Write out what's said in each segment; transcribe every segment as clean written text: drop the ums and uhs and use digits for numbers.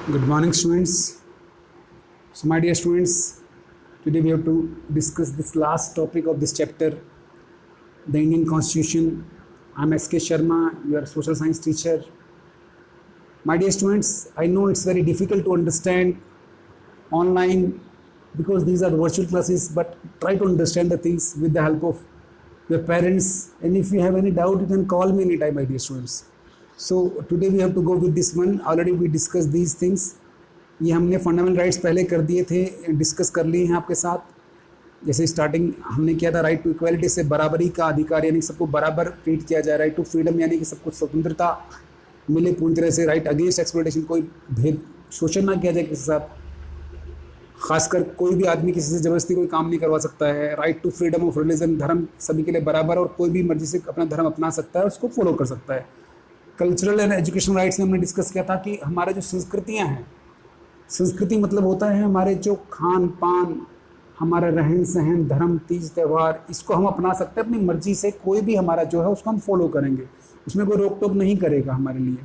Good morning, students. So, my dear students, today we have to discuss this last topic of this chapter, the Indian Constitution. I'm S.K. Sharma, your social science teacher. My dear students, I know it's very difficult to understand online because these are virtual classes, but try to understand the things with the help of your parents. And if you have any doubt, you can call me anytime, my dear students. So today we have to go with this one. Already we discussed these things. ये हमने fundamental rights पहले कर दिए थे, discuss कर लिए हैं आपके साथ. जैसे स्टार्टिंग हमने किया था राइट टू इक्वालिटी से बराबरी का अधिकार, यानी सबको बराबर ट्रीट किया जाए. राइट टू फ्रीडम यानी कि सबको स्वतंत्रता मिले पूरी तरह से. राइट अगेंस्ट एक्सप्लॉयटेशन, कोई भेद शोषण ना किया जाए किसी के साथ, खासकर कोई भी आदमी किसी से ज़बरदस्ती कोई काम नहीं करवा सकता है. Right to freedom of religion, धर्म सभी के लिए बराबर और कोई भी मर्जी से अपना धर्म अपना सकता है, उसको फॉलो कर सकता है. कल्चरल एंड एजुकेशन राइट्स में हमने डिस्कस किया था कि हमारे जो संस्कृतियाँ हैं, संस्कृति मतलब होता है हमारे जो खान पान, हमारा रहन सहन, धर्म, तीज त्यौहार, इसको हम अपना सकते हैं अपनी मर्जी से. कोई भी हमारा जो है उसको हम फॉलो करेंगे, उसमें कोई रोक टोक नहीं करेगा हमारे लिए.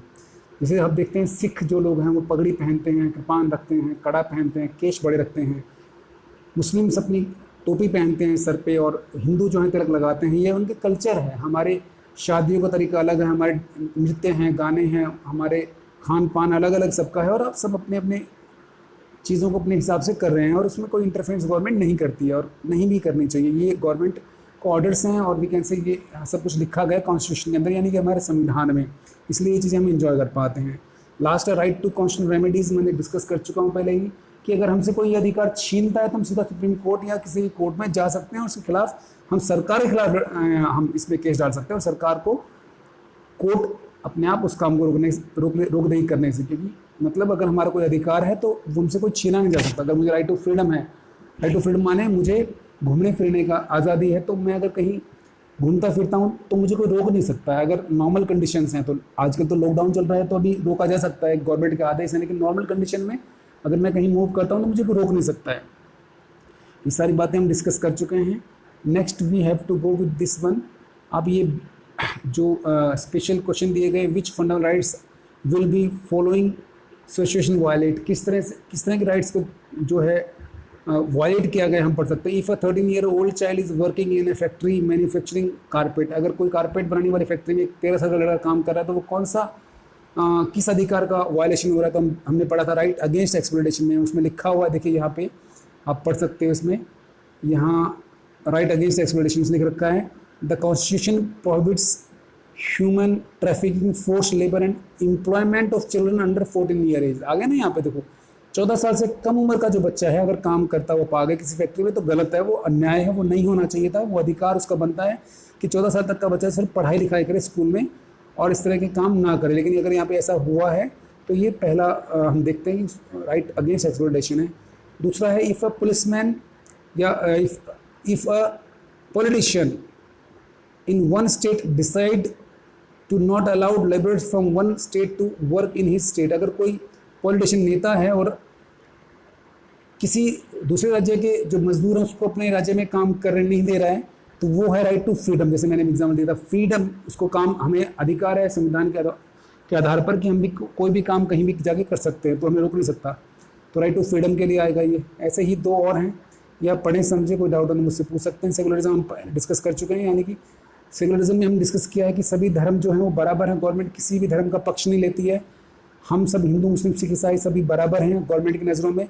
जैसे हम देखते हैं सिख जो लोग हैं वो पगड़ी पहनते हैं, कृपान रखते हैं, कड़ा पहनते हैं, केश बड़े रखते हैं. मुस्लिम्स अपनी टोपी पहनते हैं सर पे, और हिंदू जो है तिलक लगाते हैं. ये उनके कल्चर है. हमारे शादियों का तरीका अलग है, हमारे नृत्य हैं, गाने हैं, हमारे खान पान अलग अलग सबका है, और आप सब अपने अपने चीज़ों को अपने हिसाब से कर रहे हैं, और उसमें कोई इंटरफेरेंस गवर्नमेंट नहीं करती है और नहीं भी करनी चाहिए. ये गवर्नमेंट को ऑर्डर्स हैं, और वी कैन से ये सब कुछ लिखा गया है कॉन्स्टिट्यूशन के अंदर, यानी कि हमारे संविधान में. इसलिए ये चीज़ें हम इंजॉय कर पाते हैं. लास्ट है राइट टू कॉन्स्टिट्यूशनल रेमेडीज़. मैंने डिस्कस कर चुका हूँ पहले ही कि अगर हमसे कोई अधिकार छीनता है तो हम सीधा सुप्रीम कोर्ट या किसी कोर्ट में जा सकते हैं, और उसके खिलाफ हम सरकार के खिलाफ हम इसमें केस डाल सकते हैं, और सरकार को कोर्ट अपने आप उस काम को रोक नहीं करने से. क्योंकि मतलब अगर हमारा कोई अधिकार है तो हमसे कोई छीना नहीं जा सकता. अगर मुझे राइट टू फ्रीडम है, राइट टू फ्रीडम माने मुझे घूमने फिरने का आज़ादी है, तो मैं अगर कहीं घूमता फिरता हूँ तो मुझे कोई रोक नहीं सकता है. अगर नॉर्मल कंडीशंस हैं, तो आजकल तो लॉकडाउन चल रहा है तो अभी रोका जा सकता है, गवर्नमेंट के आदेश है, लेकिन नॉर्मल कंडीशन में अगर मैं कहीं मूव करता हूँ तो मुझे कोई रोक नहीं सकता है. ये सारी बातें हम डिस्कस कर चुके हैं. Next we have to go with this one. अब ये जो स्पेशल क्वेश्चन दिए गए, which fundamental rights will be following situation violate, किस तरह के राइट्स को जो है वायलेट किया गया हम पढ़ सकते हैं. If a 13-year-old child is working in A factory manufacturing carpet, अगर कोई कारपेट बनाने वाली फैक्ट्री में एक 13 साल का लड़का काम कर रहा है, तो वो कौन सा किस अधिकार का वायलेशन हो रहा है. तो हमने पढ़ा था राइट अगेंस्ट एक्सप्लॉयटेशन में. उसमें लिखा हुआ है, देखिए यहाँ पे आप पढ़ सकते हो. इसमें यहाँ राइट अगेंस्ट एक्सप्लॉयटेशन लिख रखा है, the constitution prohibits human trafficking, force labour and employment of children under 14 year age. आगे ना यहाँ पे देखो, 14 साल से कम उम्र का जो बच्चा है अगर काम करता हुआ पा गया किसी फैक्ट्री में, तो गलत है, वो अन्याय है, वो नहीं होना चाहिए था. वो अधिकार उसका बनता है कि 14 साल तक का बच्चा सिर्फ पढ़ाई लिखाई करे स्कूल में और इस तरह के काम ना करे. लेकिन अगर यहाँ पे ऐसा हुआ है तो ये पहला हम देखते हैं कि राइट अगेंस्ट एक्सप्लॉयटेशन है. दूसरा है इफ़ अ पुलिसमैन या if a politician in one state decide to not allow laborers from one state to work in his state. अगर कोई पॉलिटिशियन नेता है और किसी दूसरे राज्य के जो मजदूर हैं उसको अपने राज्य में काम करने नहीं दे रहा है, तो वो है राइट टू फ्रीडम. जैसे मैंने एग्जाम्पल दिया था, फ्रीडम, उसको काम, हमें अधिकार है संविधान के आधार पर कि हम भी कोई भी काम कहीं भी जाके कर सकते हैं, तो हमें रोक नहीं सकता. तो राइट टू फ्रीडम के लिए आएगा ये. ऐसे ही दो और हैं, या पढ़े समझे, कोई डाउट हो तो मुझसे पूछ सकते हैं. सेकुलरिज्म हम डिस्कस कर चुके हैं, यानी कि सेकुलरिज्म में हम डिस्कस किया है कि सभी धर्म जो हैं वो बराबर हैं. गवर्नमेंट किसी भी धर्म का पक्ष नहीं लेती है. हम सब हिंदू मुस्लिम सिख ईसाई सभी बराबर हैं गवर्नमेंट की नज़रों में,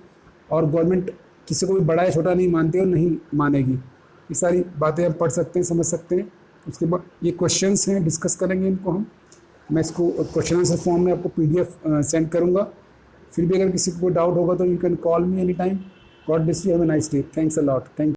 और गवर्नमेंट किसी को भी बड़ा या छोटा नहीं मानती और नहीं मानेगी. ये सारी बातें आप पढ़ सकते हैं, समझ सकते हैं. उसके बाद ये क्वेश्चंस हैं, डिस्कस करेंगे इनको हम. मैं इसको क्वेश्चन आंसर फॉर्म में आपको PDF सेंड करूँगा. फिर भी अगर किसी को डाउट होगा तो you can call me any time. God bless you, have a nice day. Thanks a lot. Thank